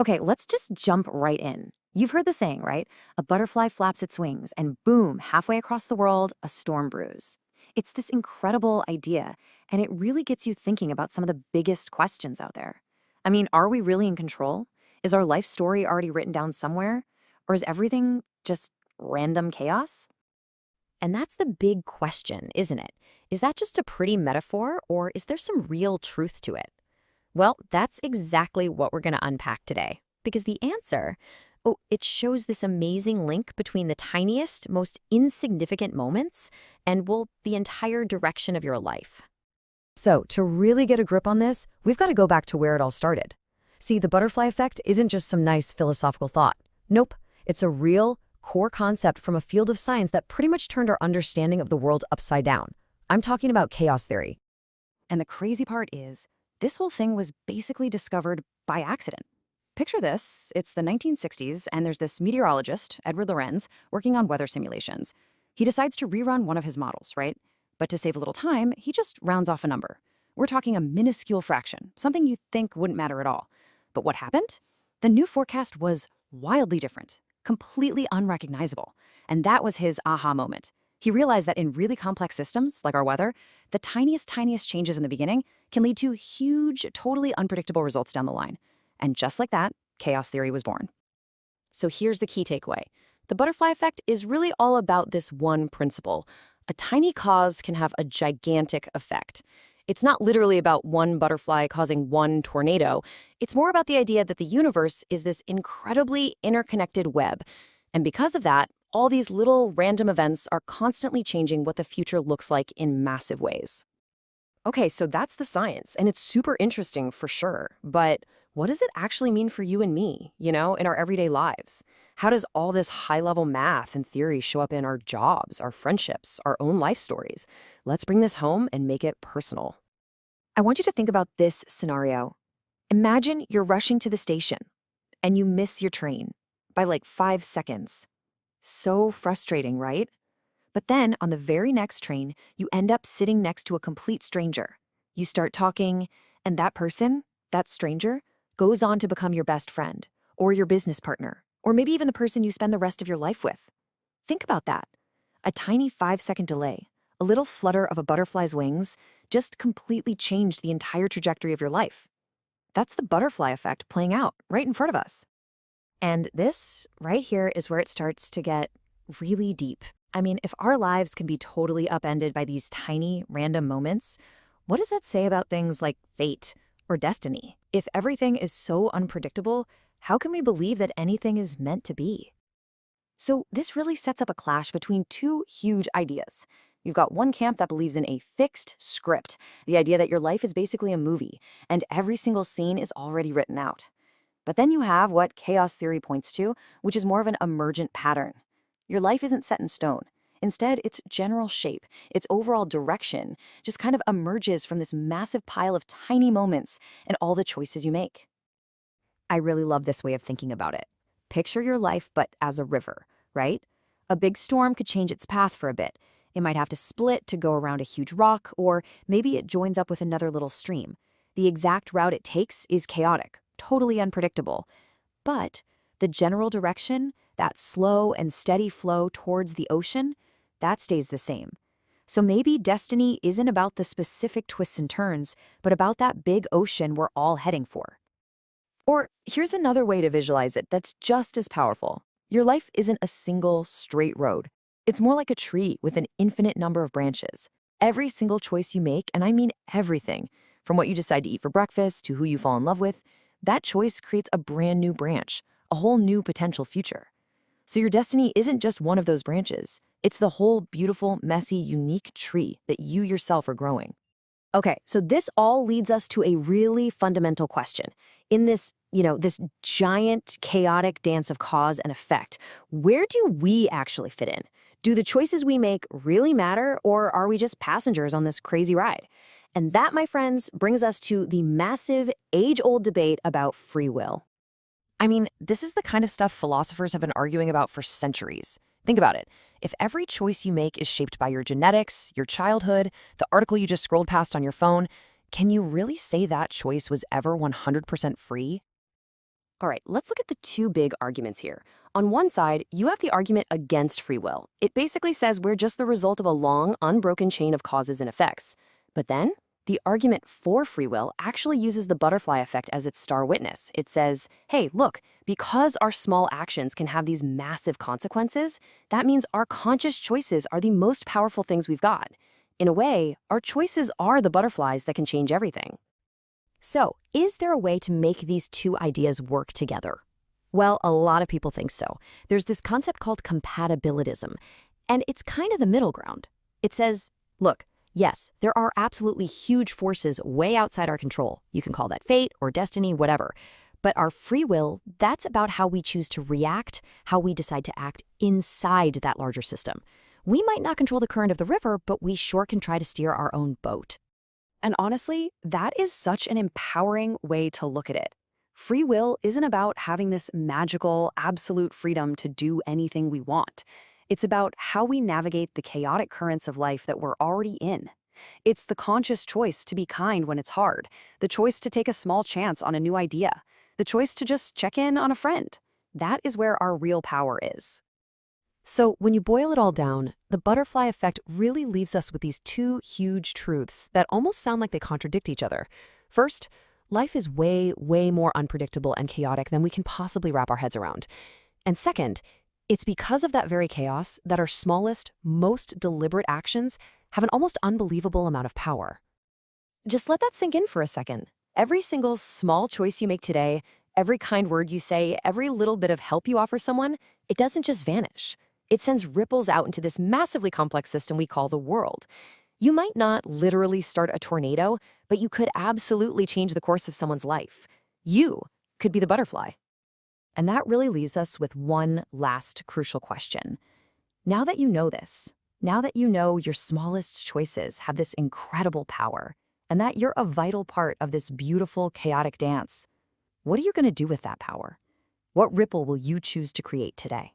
Okay, let's just jump right in. You've heard the saying, right? A butterfly flaps its wings, and boom, halfway across the world, a storm brews. It's this incredible idea, and it really gets you thinking about some of the biggest questions out there. I mean, are we really in control? Is our life story already written down somewhere? Or is everything just random chaos? And that's the big question, isn't it? Is that just a pretty metaphor, or is there some real truth to it? Well, that's exactly what we're going to unpack today. Because the answer, oh, it shows this amazing link between the tiniest, most insignificant moments and, well, the entire direction of your life. So, to really get a grip on this, we've got to go back to where it all started. See, the butterfly effect isn't just some nice philosophical thought. Nope, it's a real, core concept from a field of science that pretty much turned our understanding of the world upside down. I'm talking about chaos theory. And the crazy part is, this whole thing was basically discovered by accident. Picture this, it's the 1960s, and there's this meteorologist, Edward Lorenz, working on weather simulations. He decides to rerun one of his models, right? But to save a little time, he just rounds off a number. We're talking a minuscule fraction, something you think wouldn't matter at all. But what happened? The new forecast was wildly different, completely unrecognizable. And that was his aha moment. He realized that in really complex systems, like our weather, the tiniest changes in the beginning can lead to huge, totally unpredictable results down the line. And just like that, chaos theory was born. So here's the key takeaway. The butterfly effect is really all about this one principle. A tiny cause can have a gigantic effect. It's not literally about one butterfly causing one tornado. It's more about the idea that the universe is this incredibly interconnected web. And because of that, all these little random events are constantly changing what the future looks like in massive ways. Okay, so that's the science, and it's super interesting for sure. But what does it actually mean for you and me, in our everyday lives? How does all this high-level math and theory show up in our jobs, our friendships, our own life stories? Let's bring this home and make it personal. I want you to think about this scenario. Imagine you're rushing to the station, and you miss your train by like 5 seconds. So frustrating, right? But then, on the very next train, you end up sitting next to a complete stranger. You start talking, and that person, that stranger, goes on to become your best friend, or your business partner, or maybe even the person you spend the rest of your life with. Think about that. A tiny 5-second delay, a little flutter of a butterfly's wings, just completely changed the entire trajectory of your life. That's the butterfly effect playing out right in front of us. And this, right here, is where it starts to get really deep. I mean, if our lives can be totally upended by these tiny, random moments, what does that say about things like fate or destiny? If everything is so unpredictable, how can we believe that anything is meant to be? So this really sets up a clash between two huge ideas. You've got one camp that believes in a fixed script, the idea that your life is basically a movie, and every single scene is already written out. But then you have what chaos theory points to, which is more of an emergent pattern. Your life isn't set in stone. Instead, its general shape, its overall direction, just kind of emerges from this massive pile of tiny moments and all the choices you make. I really love this way of thinking about it. Picture your life, but as a river, right? A big storm could change its path for a bit. It might have to split to go around a huge rock, or maybe it joins up with another little stream. The exact route it takes is chaotic, totally unpredictable. But the general direction, that slow and steady flow towards the ocean, that stays the same. So maybe destiny isn't about the specific twists and turns, but about that big ocean we're all heading for. Or here's another way to visualize it that's just as powerful. Your life isn't a single straight road. It's more like a tree with an infinite number of branches. Every single choice you make, and I mean everything, from what you decide to eat for breakfast to who you fall in love with, that choice creates a brand new branch, a whole new potential future. So your destiny isn't just one of those branches. It's the whole beautiful, messy, unique tree that you yourself are growing. Okay, so this all leads us to a really fundamental question. In this giant, chaotic dance of cause and effect, where do we actually fit in? Do the choices we make really matter, or are we just passengers on this crazy ride? And that, my friends, brings us to the massive, age-old debate about free will. I mean, this is the kind of stuff philosophers have been arguing about for centuries. Think about it. If every choice you make is shaped by your genetics, your childhood, the article you just scrolled past on your phone, can you really say that choice was ever 100% free? All right, let's look at the two big arguments here. On one side, you have the argument against free will. It basically says we're just the result of a long, unbroken chain of causes and effects. But then, the argument for free will actually uses the butterfly effect as its star witness. It says, hey, look, because our small actions can have these massive consequences, that means our conscious choices are the most powerful things we've got. In a way, our choices are the butterflies that can change everything. So, is there a way to make these two ideas work together? Well, a lot of people think so. There's this concept called compatibilism, and it's kind of the middle ground. It says, look, yes, there are absolutely huge forces way outside our control. You can call that fate or destiny, whatever. But our free will, that's about how we choose to react, how we decide to act inside that larger system. We might not control the current of the river, but we sure can try to steer our own boat. And honestly, that is such an empowering way to look at it. Free will isn't about having this magical, absolute freedom to do anything we want. It's about how we navigate the chaotic currents of life that we're already in. It's the conscious choice to be kind when it's hard, the choice to take a small chance on a new idea, the choice to just check in on a friend. That is where our real power is. So when you boil it all down, the butterfly effect really leaves us with these two huge truths that almost sound like they contradict each other. First, life is way, way more unpredictable and chaotic than we can possibly wrap our heads around. And second, it's because of that very chaos that our smallest, most deliberate actions have an almost unbelievable amount of power. Just let that sink in for a second. Every single small choice you make today, every kind word you say, every little bit of help you offer someone, it doesn't just vanish. It sends ripples out into this massively complex system we call the world. You might not literally start a tornado, but you could absolutely change the course of someone's life. You could be the butterfly. And that really leaves us with one last crucial question. Now that you know this, now that you know your smallest choices have this incredible power, and that you're a vital part of this beautiful, chaotic dance, what are you going to do with that power? What ripple will you choose to create today?